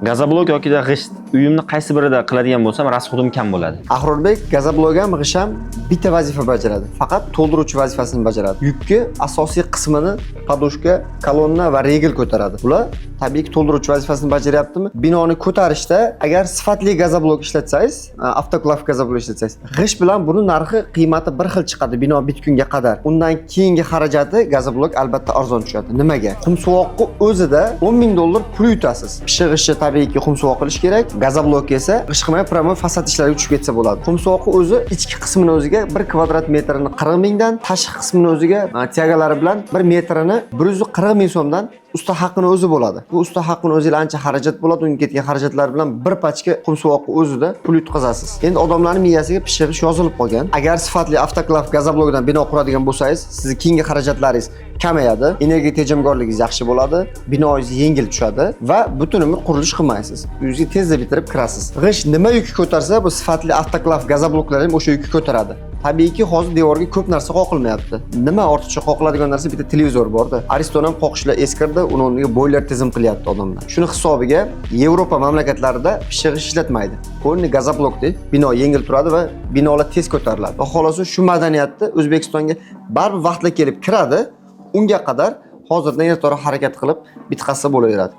Gazoblok yoki g'isht uyimni qaysi birida qiladigan bo'lsam, rasxodim kam bo'ladi. Ahrorbek gazoblok ham g'isht ham bitta vazifa bajaradi. Faqat to'ldiruvchi vazifasini bajaradi. Yukni asosiy qismini podoshka, kolonna va regel ko'taradi. Ular tabiiyki to'ldiruvchi vazifasini bajaryaptimi? Binoni ko'tarishda agar sifatli gazoblok ishlatsangiz, avtoklav gazoblok ishlatsangiz, g'isht bilan buni narxi, qiymati bir xil chiqadi bino bitgunga qadar. Undan keyingi xarajati gazoblok albatta arzon tushadi. Nimaga? Qumsuvoqni o'zida $10,000 pul yutasiz. Pishig'ishi tabiiyki qumsuvoq qilish kerak. Gazoblok esa g'isht qilmay pramo fasad ishlariga tushib ketsa bo'ladi. Qumsuvoqni o'zi ichki qismini o'ziga 1 kvadrat metrni 40 mingdan, tashqi qismini o'ziga tiagalari bilan 1 metrini 140 ming so'mdan usta haqqini o'zi bo'ladi. Bu usta haqqini o'zingizlar ancha xarajat bo'ladi, unga ketgan xarajatlar bilan bir pachka qumsuvoqni o'zida pul yutqazasiz. Endi odamlarning miyasiga pishig'ish yozilib qolgan. Agar sifatli avtoklav gazoblokdan bino quradigan bo'lsangiz, sizning keyingi xarajatlaringiz kamayadi, energiya tejamkorligingiz yaxshi bo'ladi, binoingiz yengil tushadi va butun umr qurilish qilmaysiz. Uyingizni tezda bitirib kirasiz. G'isht nima yuk ko'tarsa, bu sifatli avtoklav gazobloklar ham o'sha yukni ko'taradi. Tabiiyki hozir devorga ko'p narsa qoqilmayapti. Nima ortiqcha qoqiladigan narsa bitta televizor borda. Ariston ham qoqishlar eskirdi, uni o'rniga boylar tizim qilyapti odamlar. Shuni hisobiga Yevropa mamlakatlarida pishig'ish ishlatmaydi. Qo'lni gazoblokda bino yengil turadi va binolar tez ko'tariladi. Va xolos shu madaniyatni O'zbekistonga baribir vaqtla kelib kiradi. Unga qadar hozirdan ertaroq harakat qilib bitqazsa bo'laveradi.